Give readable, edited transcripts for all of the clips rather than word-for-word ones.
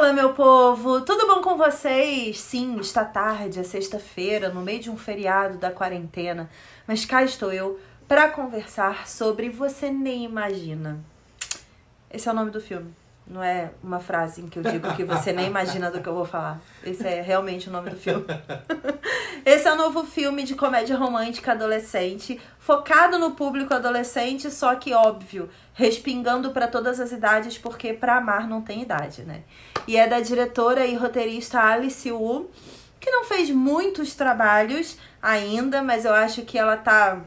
Fala, meu povo! Tudo bom com vocês? Sim, está tarde, é sexta-feira, no meio de um feriado da quarentena. Mas cá estou eu para conversar sobre Você Nem Imagina. Esse é o nome do filme. Não é uma frase em que eu digo que você nem imagina do que eu vou falar. Esse é realmente o nome do filme. Esse é o novo filme de comédia romântica adolescente, focado no público adolescente, só que, óbvio, respingando para todas as idades, porque para amar não tem idade, né? E é da diretora e roteirista Alice Wu, que não fez muitos trabalhos ainda, mas eu acho que ela tá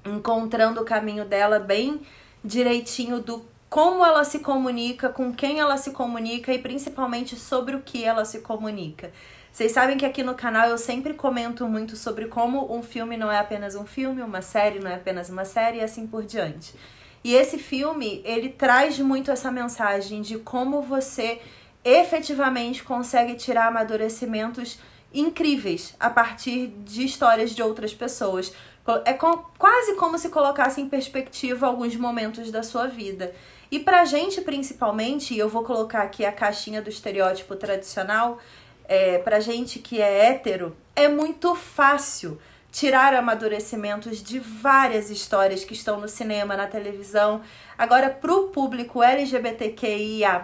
encontrando o caminho dela bem direitinho do como ela se comunica, com quem ela se comunica e principalmente sobre o que ela se comunica. Vocês sabem que aqui no canal eu sempre comento muito sobre como um filme não é apenas um filme, uma série não é apenas uma série e assim por diante. E esse filme, ele traz muito essa mensagem de como você efetivamente consegue tirar amadurecimentos incríveis a partir de histórias de outras pessoas. É quase como se colocasse em perspectiva alguns momentos da sua vida. E pra gente, principalmente, e eu vou colocar aqui a caixinha do estereótipo tradicional, pra gente que é hétero, é muito fácil tirar amadurecimentos de várias histórias que estão no cinema, na televisão. Agora, pro público LGBTQIA+,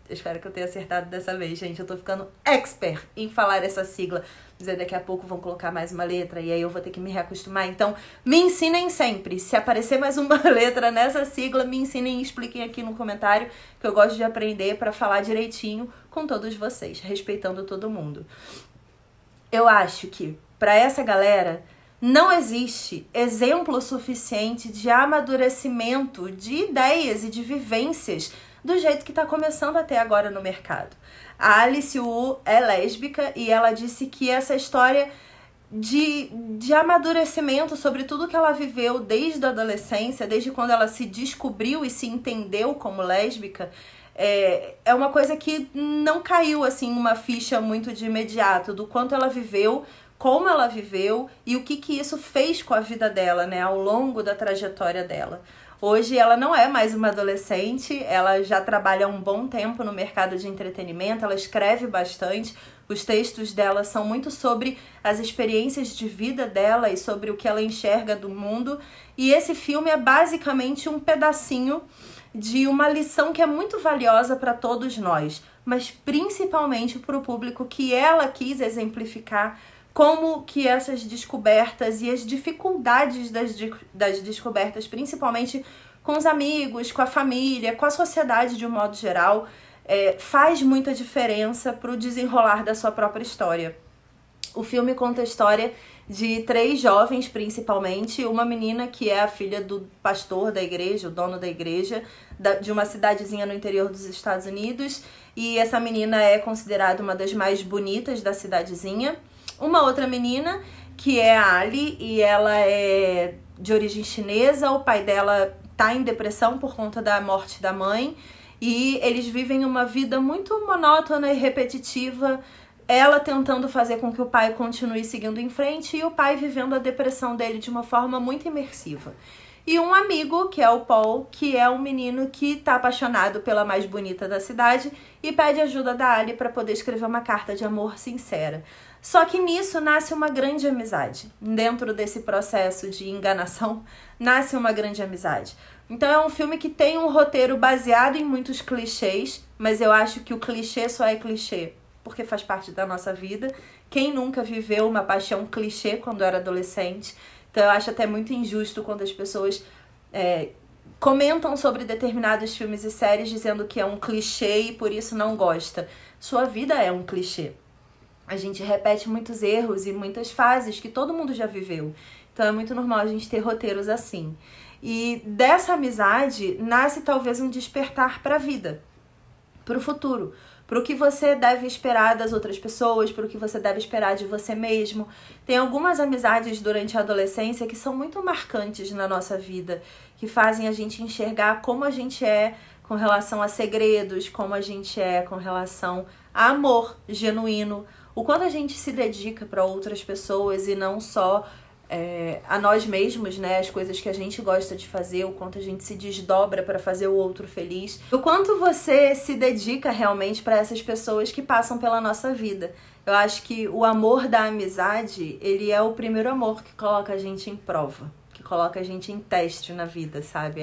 eu espero que eu tenha acertado dessa vez, gente. Eu tô ficando expert em falar essa sigla. Mas aí daqui a pouco vão colocar mais uma letra e aí eu vou ter que me reacostumar. Então, me ensinem sempre. Se aparecer mais uma letra nessa sigla, me ensinem e expliquem aqui no comentário, que eu gosto de aprender para falar direitinho com todos vocês, respeitando todo mundo. Eu acho que, para essa galera, não existe exemplo suficiente de amadurecimento de ideias e de vivências do jeito que está começando até agora no mercado. A Alice Wu é lésbica e ela disse que essa história de amadurecimento sobre tudo que ela viveu desde a adolescência, desde quando ela se descobriu e se entendeu como lésbica, é uma coisa que não caiu assim uma ficha muito de imediato, do quanto ela viveu, como ela viveu e o que isso fez com a vida dela, né, ao longo da trajetória dela. Hoje ela não é mais uma adolescente, ela já trabalha há um bom tempo no mercado de entretenimento, ela escreve bastante, os textos dela são muito sobre as experiências de vida dela e sobre o que ela enxerga do mundo, e esse filme é basicamente um pedacinho de uma lição que é muito valiosa para todos nós, mas principalmente para o público que ela quis exemplificar, como que essas descobertas e as dificuldades das descobertas, principalmente com os amigos, com a família, com a sociedade de um modo geral, faz muita diferença para o desenrolar da sua própria história. O filme conta a história de 3 jovens, principalmente, uma menina que é a filha do pastor da igreja, o dono da igreja, de uma cidadezinha no interior dos Estados Unidos, e essa menina é considerada uma das mais bonitas da cidadezinha. Uma outra menina, que é a Ali, e ela é de origem chinesa, o pai dela tá em depressão por conta da morte da mãe, e eles vivem uma vida muito monótona e repetitiva, ela tentando fazer com que o pai continue seguindo em frente, e o pai vivendo a depressão dele de uma forma muito imersiva. E um amigo, que é o Paul, que é um menino que tá apaixonado pela mais bonita da cidade e pede ajuda da Ali para poder escrever uma carta de amor sincera. Só que nisso nasce uma grande amizade. Dentro desse processo de enganação, nasce uma grande amizade. Então é um filme que tem um roteiro baseado em muitos clichês, mas eu acho que o clichê só é clichê porque faz parte da nossa vida. Quem nunca viveu uma paixão clichê quando era adolescente? Então eu acho até muito injusto quando as pessoas comentam sobre determinados filmes e séries dizendo que é um clichê e por isso não gosta. Sua vida é um clichê. A gente repete muitos erros e muitas fases que todo mundo já viveu. Então é muito normal a gente ter roteiros assim. E dessa amizade nasce talvez um despertar para a vida, para o futuro, para o que você deve esperar das outras pessoas, para o que você deve esperar de você mesmo. Tem algumas amizades durante a adolescência que são muito marcantes na nossa vida, que fazem a gente enxergar como a gente é com relação a segredos, como a gente é com relação a amor genuíno, o quanto a gente se dedica para outras pessoas e não só a nós mesmos, né? As coisas que a gente gosta de fazer, o quanto a gente se desdobra para fazer o outro feliz. O quanto você se dedica realmente para essas pessoas que passam pela nossa vida. Eu acho que o amor da amizade, ele é o primeiro amor que coloca a gente em prova, que coloca a gente em teste na vida, sabe?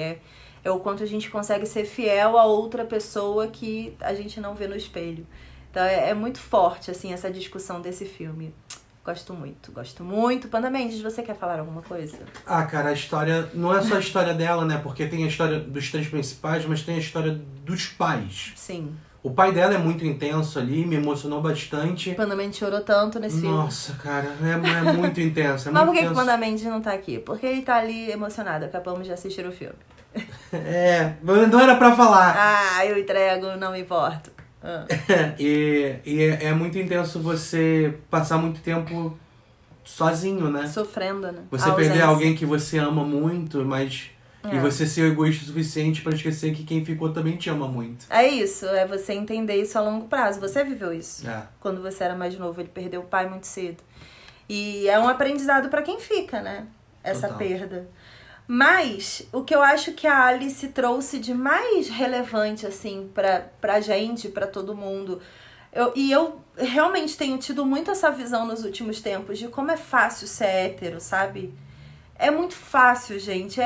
É o quanto a gente consegue ser fiel a outra pessoa que a gente não vê no espelho. Então é muito forte, assim, essa discussão desse filme. Gosto muito, gosto muito. Panda Mendes, você quer falar alguma coisa? Ah, cara, a história... Não é só a história dela, né? Porque tem a história dos três principais, mas tem a história dos pais. Sim. O pai dela é muito intenso ali, me emocionou bastante. Panda Mendes chorou tanto nesse filme. Nossa, cara, é muito intenso. Mas por que o Panda Mendes não tá aqui? Porque ele tá ali emocionado. Acabamos de assistir o filme. Não era pra falar. Ah, eu entrego, não me importo. E é muito intenso você passar muito tempo sozinho, né? Sofrendo, né? Você perder alguém que você ama muito, mas... E você ser egoísta o suficiente pra esquecer que quem ficou também te ama muito. É isso, é você entender isso a longo prazo. Você viveu isso. Quando você era mais novo, ele perdeu o pai muito cedo. E é um aprendizado pra quem fica, né? Essa Total. perda. Mas o que eu acho que a Alice trouxe de mais relevante, assim, pra gente, pra todo mundo. Eu realmente tenho tido muito essa visão nos últimos tempos de como é fácil ser hétero, sabe? É muito fácil, gente.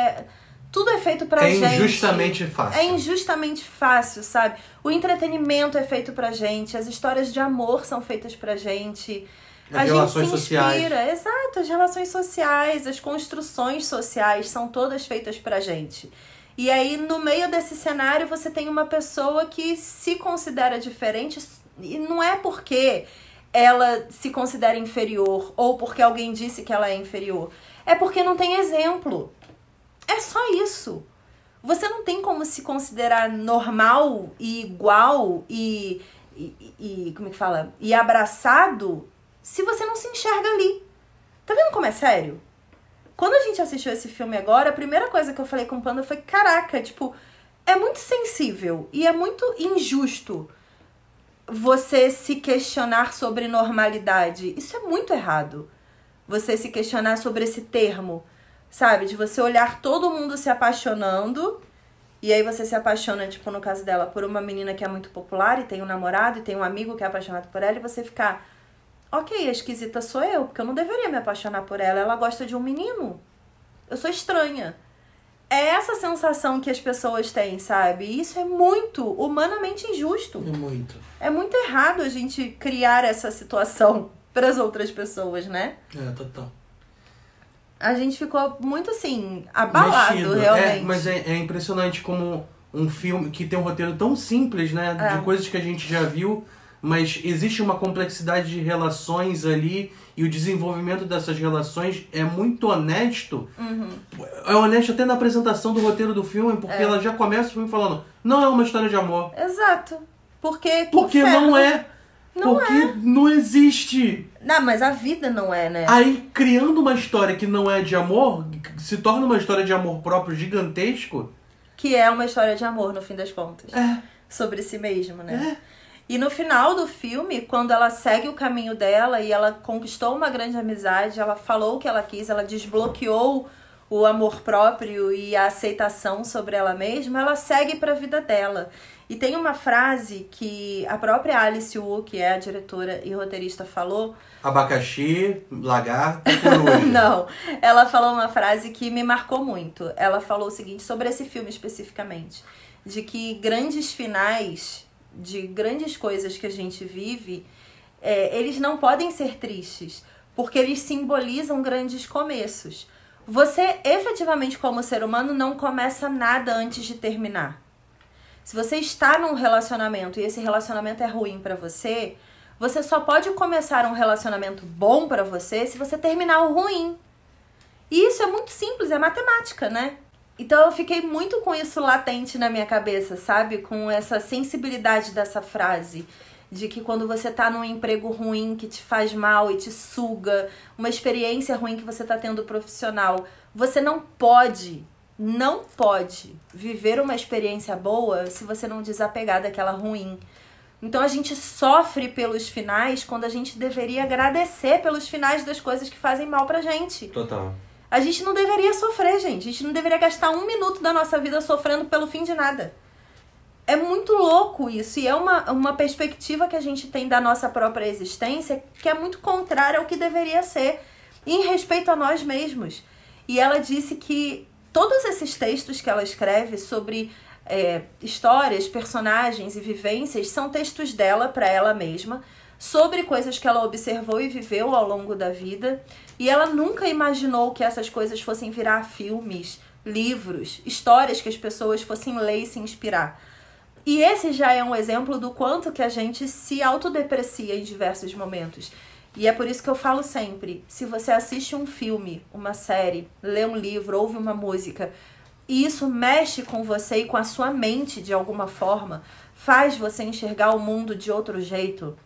Tudo é feito pra gente. É injustamente fácil. É injustamente fácil, sabe? O entretenimento é feito pra gente, as histórias de amor são feitas pra gente. As relações sociais. Exato, as relações sociais, as construções sociais são todas feitas pra gente. E aí, no meio desse cenário, você tem uma pessoa que se considera diferente, e não é porque ela se considera inferior ou porque alguém disse que ela é inferior. É porque não tem exemplo. É só isso. Você não tem como se considerar normal e igual e como é que fala? E abraçado se você não se enxerga ali. Tá vendo como é sério? Quando a gente assistiu esse filme agora, a primeira coisa que eu falei com o Panda foi: caraca, tipo, é muito sensível e é muito injusto você se questionar sobre normalidade. Isso é muito errado. Você se questionar sobre esse termo, sabe? De você olhar todo mundo se apaixonando e aí você se apaixona, tipo, no caso dela, por uma menina que é muito popular e tem um namorado e tem um amigo que é apaixonado por ela e você ficar: ok, a esquisita sou eu, porque eu não deveria me apaixonar por ela. Ela gosta de um menino. Eu sou estranha. É essa sensação que as pessoas têm, sabe? E isso é muito humanamente injusto. É muito. É muito errado a gente criar essa situação para as outras pessoas, né? Total. A gente ficou muito, assim, abalado, Mexido. realmente. Mas é impressionante como um filme que tem um roteiro tão simples, né? De coisas que a gente já viu, mas existe uma complexidade de relações ali e o desenvolvimento dessas relações é muito honesto. É honesto até na apresentação do roteiro do filme, porque ela já começa o filme falando: não é uma história de amor. Exato. Porque não é. Porque não existe. Não, mas a vida não é, né? Aí, criando uma história que não é de amor, se torna uma história de amor próprio gigantesco. Que é uma história de amor, no fim das contas. Sobre si mesmo, né? E no final do filme, quando ela segue o caminho dela e ela conquistou uma grande amizade, ela falou o que ela quis, ela desbloqueou o amor próprio e a aceitação sobre ela mesma, ela segue pra vida dela. E tem uma frase que a própria Alice Wu, que é a diretora e roteirista, falou... Abacaxi, lagarto, coruja. Não, ela falou uma frase que me marcou muito. Ela falou o seguinte, sobre esse filme especificamente, de que grandes finais de grandes coisas que a gente vive, eles não podem ser tristes, porque eles simbolizam grandes começos. Você, efetivamente, como ser humano, não começa nada antes de terminar. Se você está num relacionamento e esse relacionamento é ruim pra você, você só pode começar um relacionamento bom pra você se você terminar o ruim. E isso é muito simples, é matemática, né? Então eu fiquei muito com isso latente na minha cabeça, sabe? Com essa sensibilidade dessa frase. De que quando você tá num emprego ruim que te faz mal e te suga, uma experiência ruim que você tá tendo profissional, você não pode viver uma experiência boa se você não desapegar daquela ruim. Então a gente sofre pelos finais quando a gente deveria agradecer pelos finais das coisas que fazem mal pra gente. Total. A gente não deveria sofrer, gente. A gente não deveria gastar 1 minuto da nossa vida sofrendo pelo fim de nada. É muito louco isso. E é uma perspectiva que a gente tem da nossa própria existência que é muito contrária ao que deveria ser em respeito a nós mesmos. E ela disse que todos esses textos que ela escreve sobre histórias, personagens e vivências são textos dela para ela mesma, sobre coisas que ela observou e viveu ao longo da vida. E ela nunca imaginou que essas coisas fossem virar filmes, livros, histórias que as pessoas fossem ler e se inspirar. E esse já é um exemplo do quanto que a gente se autodeprecia em diversos momentos. E é por isso que eu falo sempre, se você assiste um filme, uma série, lê um livro, ouve uma música, e isso mexe com você e com a sua mente de alguma forma, faz você enxergar o mundo de outro jeito,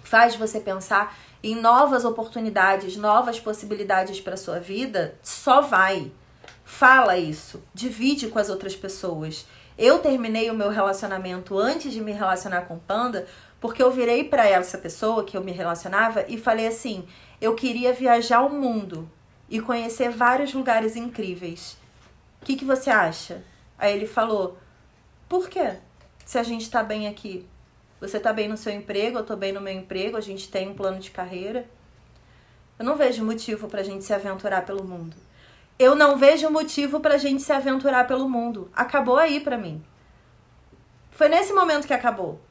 faz você pensar em novas oportunidades, novas possibilidades para sua vida, só vai. Fala isso, divide com as outras pessoas. Eu terminei o meu relacionamento antes de me relacionar com o Panda, porque eu virei para essa pessoa que eu me relacionava e falei assim, eu queria viajar o mundo e conhecer vários lugares incríveis. O que você acha? Aí ele falou, por quê? Se a gente tá bem aqui. Você tá bem no seu emprego, eu tô bem no meu emprego, a gente tem um plano de carreira. Eu não vejo motivo pra gente se aventurar pelo mundo. Eu não vejo motivo pra gente se aventurar pelo mundo. Acabou aí pra mim. Foi nesse momento que acabou.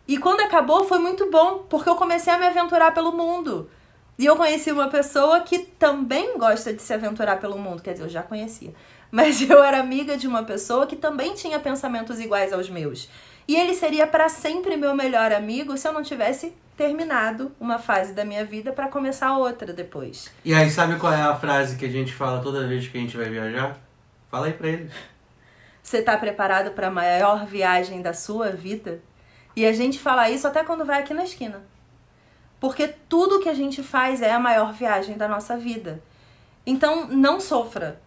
E quando acabou foi muito bom, porque eu comecei a me aventurar pelo mundo. E eu conheci uma pessoa que também gosta de se aventurar pelo mundo. Quer dizer, eu já conhecia. Mas eu era amiga de uma pessoa que também tinha pensamentos iguais aos meus. E ele seria para sempre meu melhor amigo se eu não tivesse terminado uma fase da minha vida para começar outra depois. E aí, sabe qual é a frase que a gente fala toda vez que a gente vai viajar? Fala aí pra eles. Você tá preparado para a maior viagem da sua vida? E a gente fala isso até quando vai aqui na esquina. Porque tudo que a gente faz é a maior viagem da nossa vida. Então, não sofra.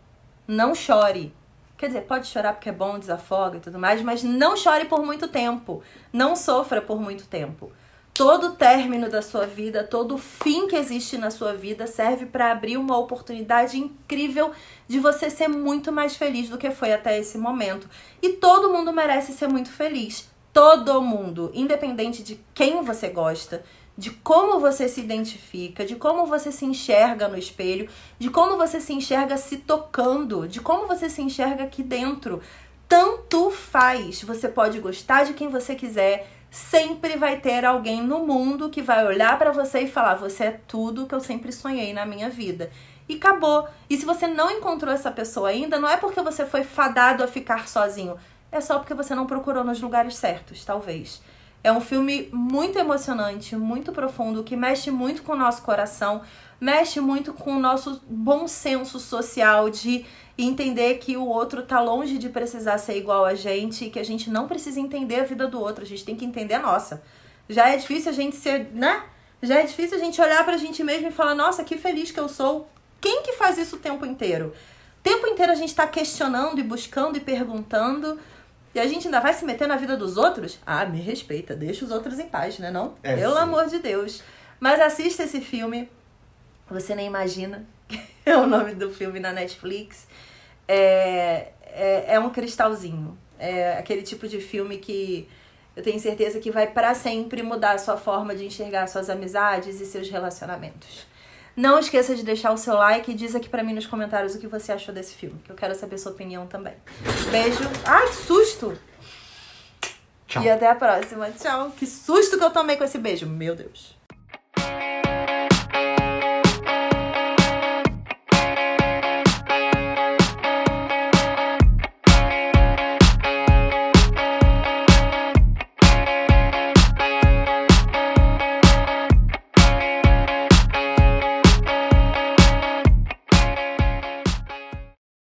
Não chore. Quer dizer, pode chorar porque é bom, desafoga e tudo mais, mas não chore por muito tempo. Não sofra por muito tempo. Todo término da sua vida, todo fim que existe na sua vida serve para abrir uma oportunidade incrível de você ser muito mais feliz do que foi até esse momento. E todo mundo merece ser muito feliz. Todo mundo, independente de quem você gosta, de como você se identifica, de como você se enxerga no espelho, de como você se enxerga se tocando, de como você se enxerga aqui dentro. Tanto faz. Você pode gostar de quem você quiser, sempre vai ter alguém no mundo que vai olhar pra você e falar, você é tudo que eu sempre sonhei na minha vida. E acabou. E se você não encontrou essa pessoa ainda, não é porque você foi fadado a ficar sozinho, é só porque você não procurou nos lugares certos, talvez. É um filme muito emocionante, muito profundo, que mexe muito com o nosso coração, mexe muito com o nosso bom senso social de entender que o outro tá longe de precisar ser igual a gente e que a gente não precisa entender a vida do outro, a gente tem que entender a nossa. Já é difícil a gente ser, né? Já é difícil a gente olhar pra gente mesmo e falar, nossa, que feliz que eu sou. Quem que faz isso o tempo inteiro? O tempo inteiro a gente tá questionando e buscando e perguntando. E a gente ainda vai se meter na vida dos outros? Ah, me respeita, deixa os outros em paz, né não? Pelo amor de Deus. Mas assista esse filme, Você Nem Imagina, é o nome do filme na Netflix. É um cristalzinho. É aquele tipo de filme que eu tenho certeza que vai pra sempre mudar a sua forma de enxergar suas amizades e seus relacionamentos. Não esqueça de deixar o seu like e diz aqui pra mim nos comentários o que você achou desse filme, que eu quero saber sua opinião também. Beijo. Ai, que susto! Tchau. E até a próxima. Tchau. Que susto que eu tomei com esse beijo. Meu Deus.